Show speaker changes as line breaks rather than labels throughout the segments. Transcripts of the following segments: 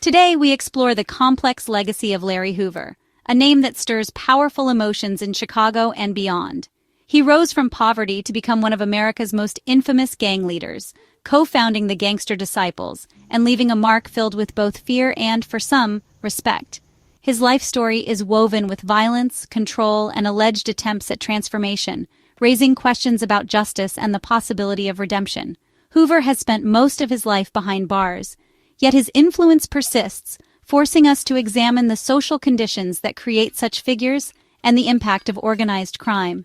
Today, we explore the complex legacy of Larry Hoover, a name that stirs powerful emotions in Chicago and beyond. He rose from poverty to become one of America's most infamous gang leaders, co-founding the Gangster Disciples and leaving a mark filled with both fear and, for some, respect. His life story is woven with violence, control, and alleged attempts at transformation, raising questions about justice and the possibility of redemption. Hoover has spent most of his life behind bars, yet his influence persists, forcing us to examine the social conditions that create such figures and the impact of organized crime.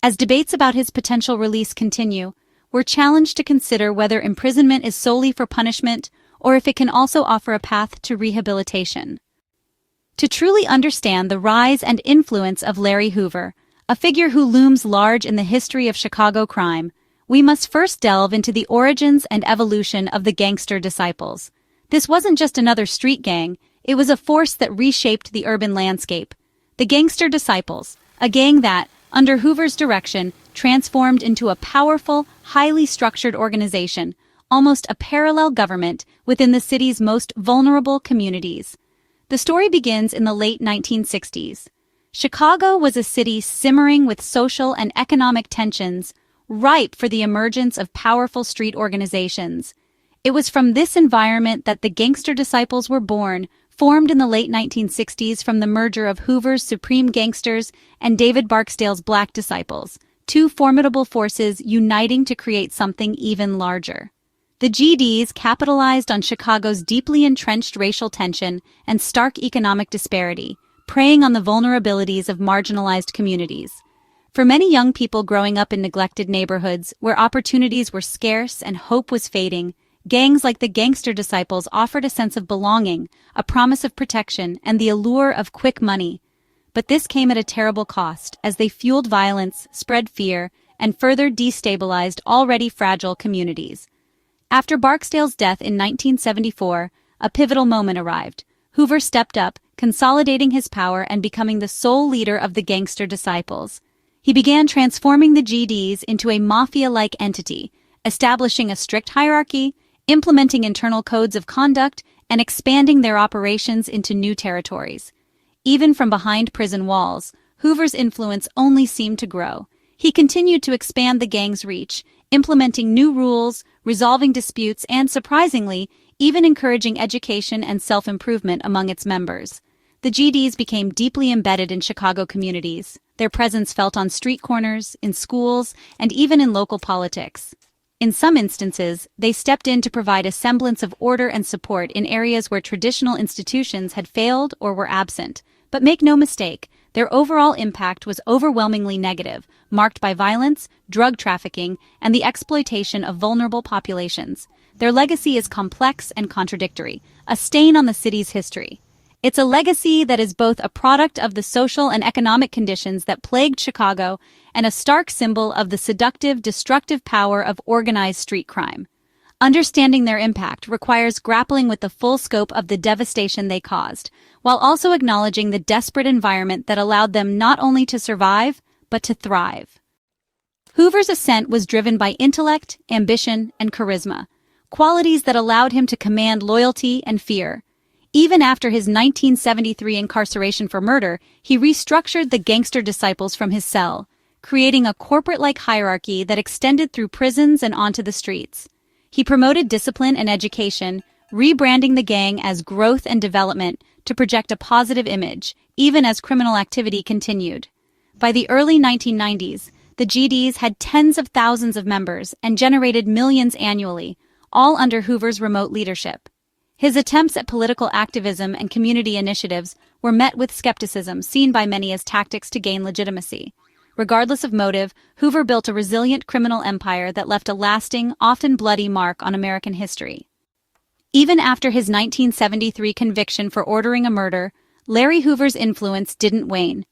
As debates about his potential release continue, we're challenged to consider whether imprisonment is solely for punishment or if it can also offer a path to rehabilitation. To truly understand the rise and influence of Larry Hoover, a figure who looms large in the history of Chicago crime, we must first delve into the origins and evolution of the Gangster Disciples. This wasn't just another street gang, it was a force that reshaped the urban landscape. The Gangster Disciples, a gang that, under Hoover's direction, transformed into a powerful, highly structured organization, almost a parallel government within the city's most vulnerable communities. The story begins in the late 1960s. Chicago was a city simmering with social and economic tensions, ripe for the emergence of powerful street organizations. It was from this environment that the Gangster Disciples were born, formed in the late 1960s from the merger of Hoover's Supreme Gangsters and David Barksdale's Black Disciples, two formidable forces uniting to create something even larger. The GDs capitalized on Chicago's deeply entrenched racial tension and stark economic disparity, preying on the vulnerabilities of marginalized communities. For many young people growing up in neglected neighborhoods where opportunities were scarce and hope was fading, gangs like the Gangster Disciples offered a sense of belonging, a promise of protection, and the allure of quick money. But this came at a terrible cost, as they fueled violence, spread fear, and further destabilized already fragile communities. After Barksdale's death in 1974, a pivotal moment arrived. Hoover stepped up, consolidating his power and becoming the sole leader of the Gangster Disciples. He began transforming the GDs into a mafia-like entity, establishing a strict hierarchy, implementing internal codes of conduct, and expanding their operations into new territories. Even from behind prison walls, Hoover's influence only seemed to grow. He continued to expand the gang's reach, implementing new rules, resolving disputes, and, surprisingly, even encouraging education and self-improvement among its members. The GDs became deeply embedded in Chicago communities, their presence felt on street corners, in schools, and even in local politics. In some instances, they stepped in to provide a semblance of order and support in areas where traditional institutions had failed or were absent. But make no mistake, their overall impact was overwhelmingly negative, marked by violence, drug trafficking, and the exploitation of vulnerable populations. Their legacy is complex and contradictory, a stain on the city's history. It's a legacy that is both a product of the social and economic conditions that plagued Chicago and a stark symbol of the seductive, destructive power of organized street crime. Understanding their impact requires grappling with the full scope of the devastation they caused, while also acknowledging the desperate environment that allowed them not only to survive, but to thrive. Hoover's ascent was driven by intellect, ambition, and charisma, qualities that allowed him to command loyalty and fear. Even after his 1973 incarceration for murder, he restructured the Gangster Disciples from his cell, creating a corporate-like hierarchy that extended through prisons and onto the streets. He promoted discipline and education, rebranding the gang as Growth and Development to project a positive image, even as criminal activity continued. By the early 1990s, the GDs had tens of thousands of members and generated millions annually, all under Hoover's remote leadership. His attempts at political activism and community initiatives were met with skepticism, seen by many as tactics to gain legitimacy. Regardless of motive, Hoover built a resilient criminal empire that left a lasting, often bloody mark on American history. Even after his 1973 conviction for ordering a murder, Larry Hoover's influence didn't wane.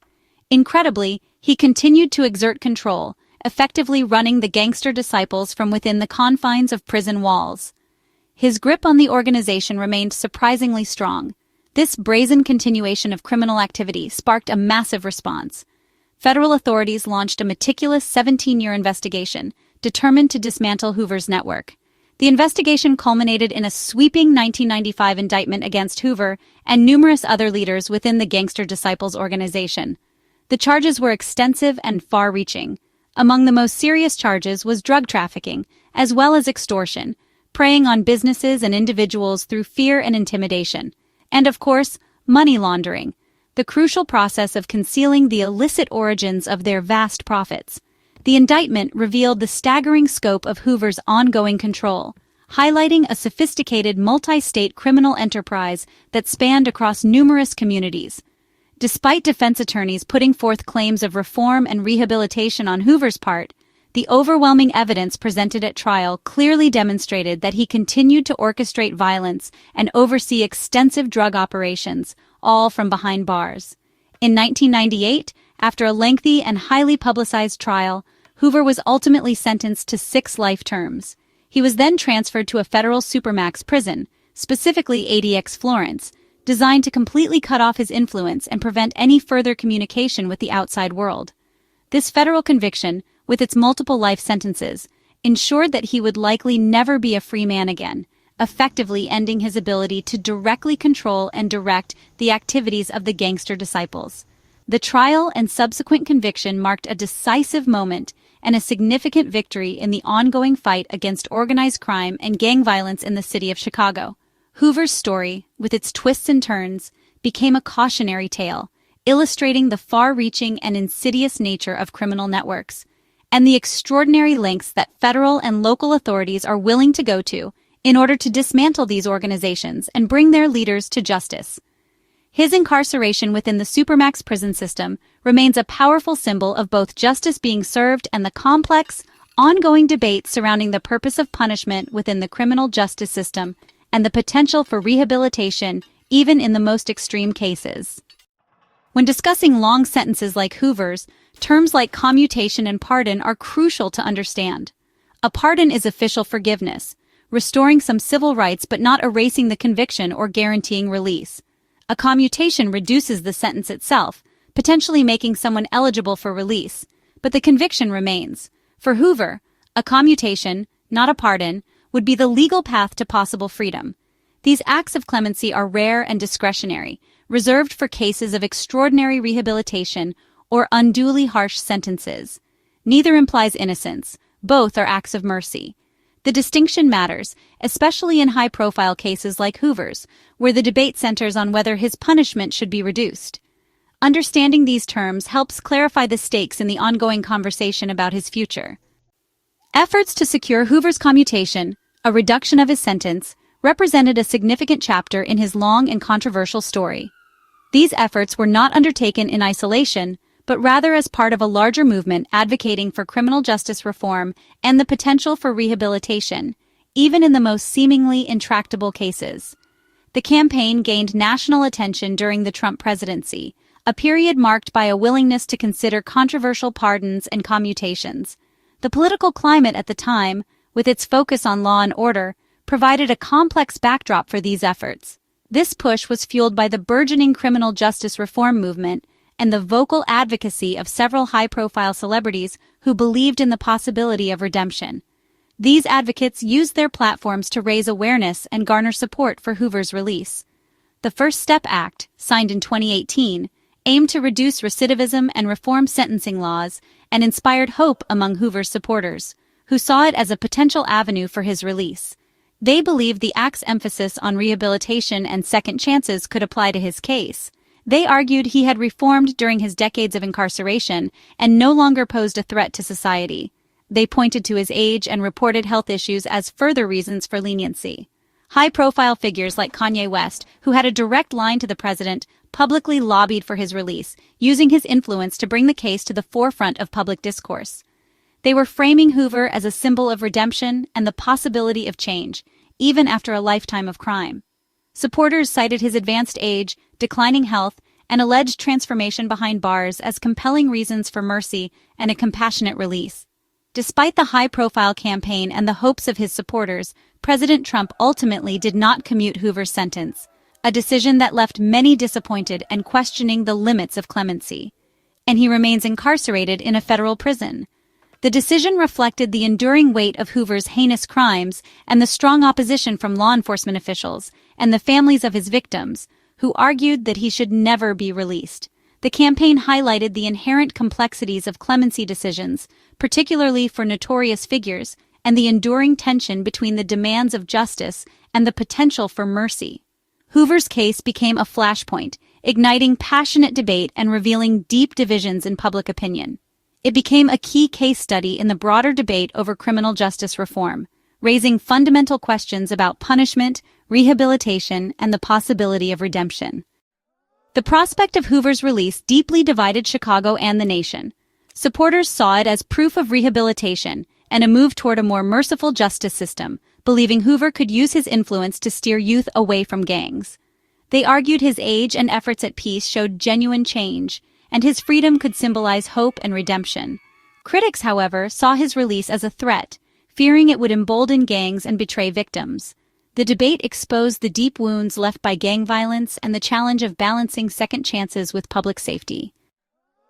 Incredibly, he continued to exert control, effectively running the Gangster Disciples from within the confines of prison walls. His grip on the organization remained surprisingly strong. This brazen continuation of criminal activity sparked a massive response. Federal authorities launched a meticulous 17-year investigation, determined to dismantle Hoover's network. The investigation culminated in a sweeping 1995 indictment against Hoover and numerous other leaders within the Gangster Disciples organization. The charges were extensive and far-reaching. Among the most serious charges was drug trafficking, as well as extortion, preying on businesses and individuals through fear and intimidation. And of course, money laundering, the crucial process of concealing the illicit origins of their vast profits. The indictment revealed the staggering scope of Hoover's ongoing control, highlighting a sophisticated multi-state criminal enterprise that spanned across numerous communities. Despite defense attorneys putting forth claims of reform and rehabilitation on Hoover's part, the overwhelming evidence presented at trial clearly demonstrated that he continued to orchestrate violence and oversee extensive drug operations, all from behind bars. In 1998, after a lengthy and highly publicized trial, Hoover was ultimately sentenced to 6 life terms. He was then transferred to a federal supermax prison, specifically ADX Florence, designed to completely cut off his influence and prevent any further communication with the outside world. This federal conviction, with its multiple life sentences, ensured that he would likely never be a free man again, effectively ending his ability to directly control and direct the activities of the Gangster Disciples. The trial and subsequent conviction marked a decisive moment and a significant victory in the ongoing fight against organized crime and gang violence in the city of Chicago. Hoover's story, with its twists and turns, became a cautionary tale, illustrating the far-reaching and insidious nature of criminal networks, and the extraordinary lengths that federal and local authorities are willing to go to in order to dismantle these organizations and bring their leaders to justice. His incarceration within the supermax prison system remains a powerful symbol of both justice being served and the complex, ongoing debate surrounding the purpose of punishment within the criminal justice system and the potential for rehabilitation even in the most extreme cases. When discussing long sentences like Hoover's, terms like commutation and pardon are crucial to understand. A pardon is official forgiveness, restoring some civil rights but not erasing the conviction or guaranteeing release. A commutation reduces the sentence itself, potentially making someone eligible for release, but the conviction remains. For Hoover, a commutation, not a pardon, would be the legal path to possible freedom. These acts of clemency are rare and discretionary, reserved for cases of extraordinary rehabilitation or unduly harsh sentences. Neither implies innocence. Both are acts of mercy. The distinction matters, especially in high-profile cases like Hoover's, where the debate centers on whether his punishment should be reduced. Understanding these terms helps clarify the stakes in the ongoing conversation about his future. Efforts to secure Hoover's commutation, a reduction of his sentence, represented a significant chapter in his long and controversial story. These efforts were not undertaken in isolation, but rather as part of a larger movement advocating for criminal justice reform and the potential for rehabilitation, even in the most seemingly intractable cases. The campaign gained national attention during the Trump presidency, a period marked by a willingness to consider controversial pardons and commutations. The political climate at the time, with its focus on law and order, provided a complex backdrop for these efforts. This push was fueled by the burgeoning criminal justice reform movement and the vocal advocacy of several high-profile celebrities who believed in the possibility of redemption. These advocates used their platforms to raise awareness and garner support for Hoover's release. The First Step Act, signed in 2018, aimed to reduce recidivism and reform sentencing laws and inspired hope among Hoover's supporters, who saw it as a potential avenue for his release. They believed the act's emphasis on rehabilitation and second chances could apply to his case. They argued he had reformed during his decades of incarceration and no longer posed a threat to society. They pointed to his age and reported health issues as further reasons for leniency. High-profile figures like Kanye West, who had a direct line to the president, publicly lobbied for his release, using his influence to bring the case to the forefront of public discourse. They were framing Hoover as a symbol of redemption and the possibility of change, even after a lifetime of crime. Supporters cited his advanced age, declining health, and alleged transformation behind bars as compelling reasons for mercy and a compassionate release. Despite the high-profile campaign and the hopes of his supporters, President Trump ultimately did not commute Hoover's sentence, a decision that left many disappointed and questioning the limits of clemency. And he remains incarcerated in a federal prison. The decision reflected the enduring weight of Hoover's heinous crimes and the strong opposition from law enforcement officials and the families of his victims, who argued that he should never be released. The campaign highlighted the inherent complexities of clemency decisions, particularly for notorious figures, and the enduring tension between the demands of justice and the potential for mercy. Hoover's case became a flashpoint, igniting passionate debate and revealing deep divisions in public opinion. It became a key case study in the broader debate over criminal justice reform, raising fundamental questions about punishment, rehabilitation, and the possibility of redemption. The prospect of Hoover's release deeply divided Chicago and the nation. Supporters saw it as proof of rehabilitation and a move toward a more merciful justice system, believing Hoover could use his influence to steer youth away from gangs. They argued his age and efforts at peace showed genuine change, and his freedom could symbolize hope and redemption. Critics, however, saw his release as a threat, fearing it would embolden gangs and betray victims. The debate exposed the deep wounds left by gang violence and the challenge of balancing second chances with public safety.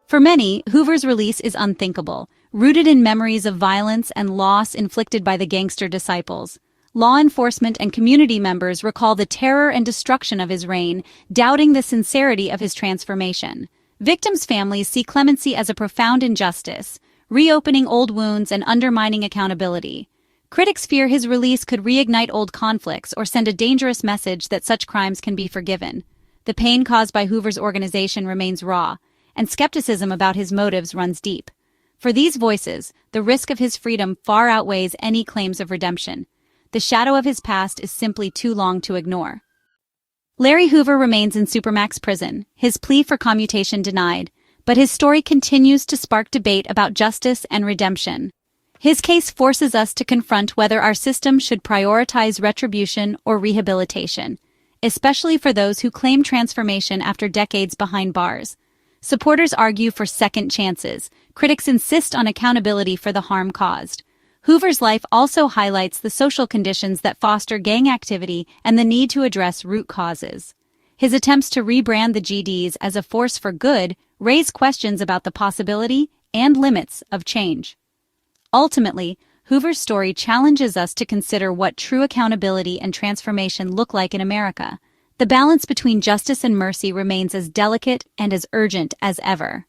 For many, Hoover's release is unthinkable, rooted in memories of violence and loss inflicted by the gangster disciples. Law enforcement and community members recall the terror and destruction of his reign, doubting the sincerity of his transformation. Victims' families see clemency as a profound injustice, reopening old wounds and undermining accountability. Critics fear his release could reignite old conflicts or send a dangerous message that such crimes can be forgiven. The pain caused by Hoover's organization remains raw, and skepticism about his motives runs deep. For these voices, the risk of his freedom far outweighs any claims of redemption. The shadow of his past is simply too long to ignore. Larry Hoover remains in Supermax prison, his plea for commutation denied, but his story continues to spark debate about justice and redemption. His case forces us to confront whether our system should prioritize retribution or rehabilitation, especially for those who claim transformation after decades behind bars. Supporters argue for second chances. Critics insist on accountability for the harm caused. Hoover's life also highlights the social conditions that foster gang activity and the need to address root causes. His attempts to rebrand the GDs as a force for good raise questions about the possibility and limits of change. Ultimately, Hoover's story challenges us to consider what true accountability and transformation look like in America. The balance between justice and mercy remains as delicate and as urgent as ever.